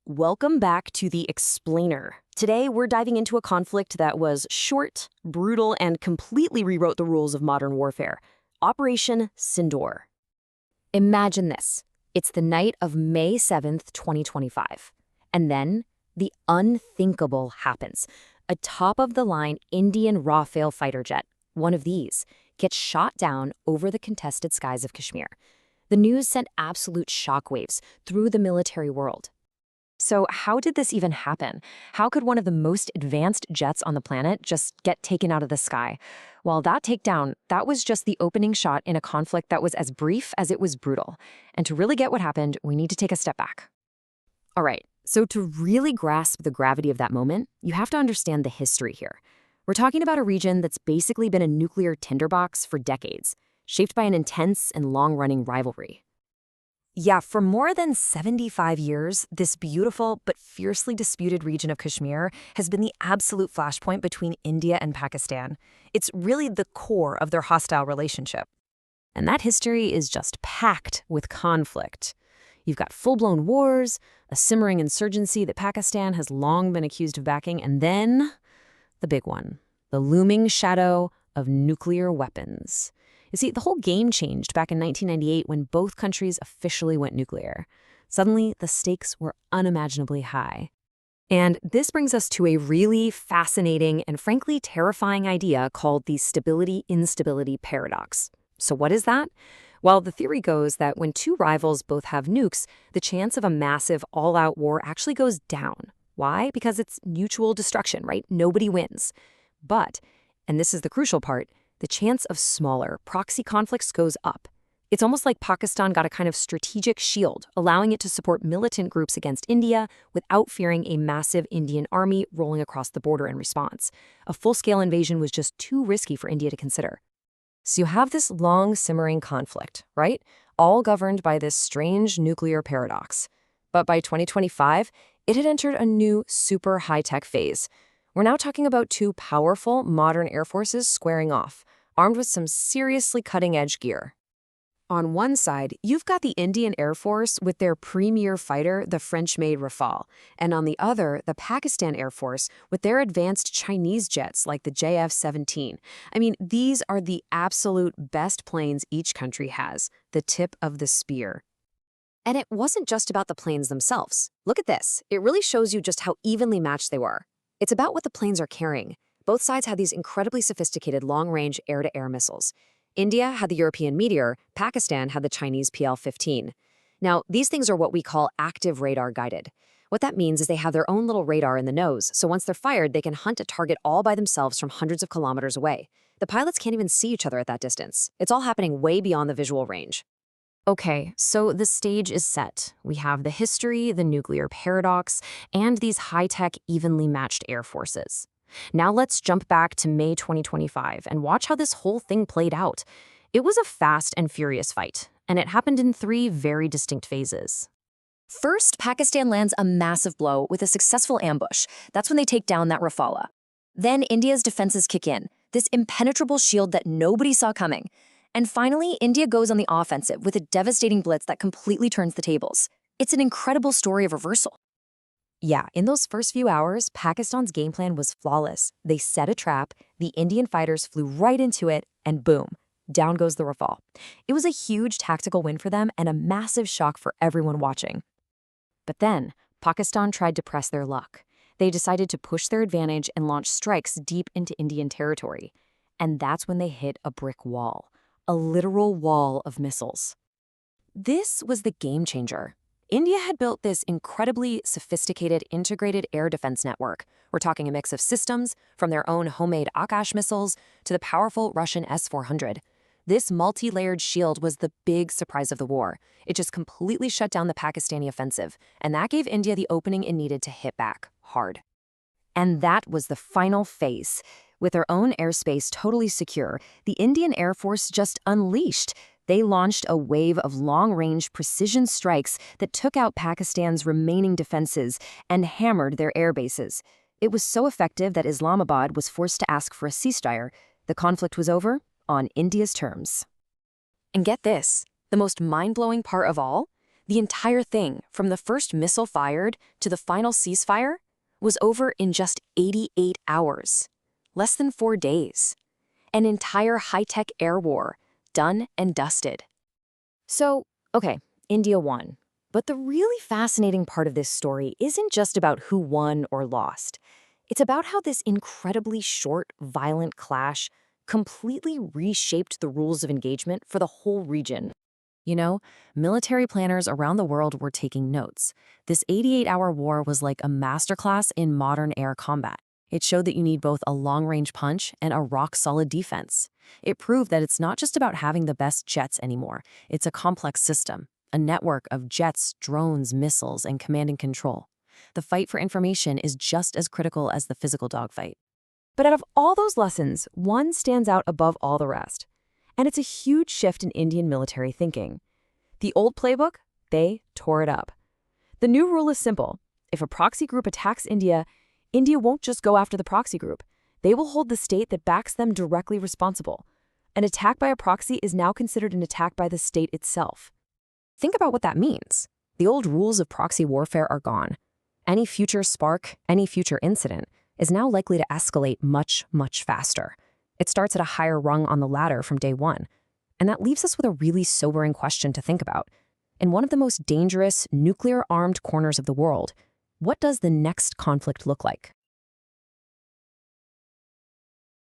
Welcome back to the Explainer. Today, we're diving into a conflict that was short, brutal, and completely rewrote the rules of modern warfare. Operation Sindoor. Imagine this. It's the night of May 7th, 2025. And then, the unthinkable happens. A top-of-the-line Indian Rafale fighter jet, one of these, gets shot down over the contested skies of Kashmir. The news sent absolute shockwaves through the military world. So how did this even happen? How could one of the most advanced jets on the planet just get taken out of the sky? Well, that takedown, that was just the opening shot in a conflict that was as brief as it was brutal. And to really get what happened, we need to take a step back. All right, so to really grasp the gravity of that moment, you have to understand the history here. We're talking about a region that's basically been a nuclear tinderbox for decades, shaped by an intense and long-running rivalry. Yeah, for more than 75 years, this beautiful but fiercely disputed region of Kashmir has been the absolute flashpoint between India and Pakistan. It's really the core of their hostile relationship. And that history is just packed with conflict. You've got full-blown wars, a simmering insurgency that Pakistan has long been accused of backing, and then the big one, the looming shadow of nuclear weapons. You see, the whole game changed back in 1998 when both countries officially went nuclear. Suddenly, the stakes were unimaginably high. And this brings us to a really fascinating and frankly terrifying idea called the stability-instability paradox. So what is that? Well, the theory goes that when two rivals both have nukes, the chance of a massive all-out war actually goes down. Why? Because it's mutual destruction, right? Nobody wins. But, and this is the crucial part, the chance of smaller proxy conflicts goes up. It's almost like Pakistan got a kind of strategic shield, allowing it to support militant groups against India without fearing a massive Indian army rolling across the border in response. A full-scale invasion was just too risky for India to consider. So you have this long simmering conflict, right? All governed by this strange nuclear paradox. But by 2025, it had entered a new super high-tech phase. We're now talking about two powerful, modern air forces squaring off, armed with some seriously cutting-edge gear. On one side, you've got the Indian Air Force with their premier fighter, the French-made Rafale, and on the other, the Pakistan Air Force with their advanced Chinese jets like the JF-17. I mean, these are the absolute best planes each country has, the tip of the spear. And it wasn't just about the planes themselves. Look at this. It really shows you just how evenly matched they were. It's about what the planes are carrying. Both sides had these incredibly sophisticated long-range air-to-air missiles. India had the European Meteor, Pakistan had the Chinese PL-15. Now, these things are what we call active radar guided. What that means is they have their own little radar in the nose, so once they're fired, they can hunt a target all by themselves from hundreds of kilometers away. The pilots can't even see each other at that distance. It's all happening way beyond the visual range. Okay, so the stage is set. We have the history, the nuclear paradox, and these high-tech, evenly matched air forces. Now let's jump back to May 2025 and watch how this whole thing played out. It was a fast and furious fight, and it happened in three very distinct phases. First, Pakistan lands a massive blow with a successful ambush. That's when they take down that Rafale. Then India's defenses kick in, this impenetrable shield that nobody saw coming. And finally, India goes on the offensive with a devastating blitz that completely turns the tables. It's an incredible story of reversal. Yeah, in those first few hours, Pakistan's game plan was flawless. They set a trap, the Indian fighters flew right into it, and boom, down goes the Rafale. It was a huge tactical win for them and a massive shock for everyone watching. But then, Pakistan tried to press their luck. They decided to push their advantage and launch strikes deep into Indian territory. And that's when they hit a brick wall. A literal wall of missiles. This was the game changer. India had built this incredibly sophisticated integrated air defense network. We're talking a mix of systems, from their own homemade Akash missiles to the powerful Russian S-400. This multi-layered shield was the big surprise of the war. It just completely shut down the Pakistani offensive, and that gave India the opening it needed to hit back hard. And that was the final phase. With their own airspace totally secure, the Indian Air Force just unleashed. They launched a wave of long-range precision strikes that took out Pakistan's remaining defenses and hammered their air bases. It was so effective that Islamabad was forced to ask for a ceasefire. The conflict was over on India's terms. And get this, the most mind-blowing part of all? The entire thing, from the first missile fired to the final ceasefire, was over in just 88 hours. Less than 4 days. An entire high-tech air war, done and dusted. So, okay, India won. But the really fascinating part of this story isn't just about who won or lost. It's about how this incredibly short, violent clash completely reshaped the rules of engagement for the whole region. You know, military planners around the world were taking notes. This 88-hour war was like a masterclass in modern air combat. It showed that you need both a long-range punch and a rock-solid defense. It proved that it's not just about having the best jets anymore. It's a complex system, a network of jets, drones, missiles, and command and control. The fight for information is just as critical as the physical dogfight. But out of all those lessons, one stands out above all the rest. And it's a huge shift in Indian military thinking. The old playbook, they tore it up. The new rule is simple. If a proxy group attacks India, India won't just go after the proxy group. They will hold the state that backs them directly responsible. An attack by a proxy is now considered an attack by the state itself. Think about what that means. The old rules of proxy warfare are gone. Any future spark, any future incident, is now likely to escalate much, much faster. It starts at a higher rung on the ladder from day one. And that leaves us with a really sobering question to think about. In one of the most dangerous, nuclear-armed corners of the world, what does the next conflict look like?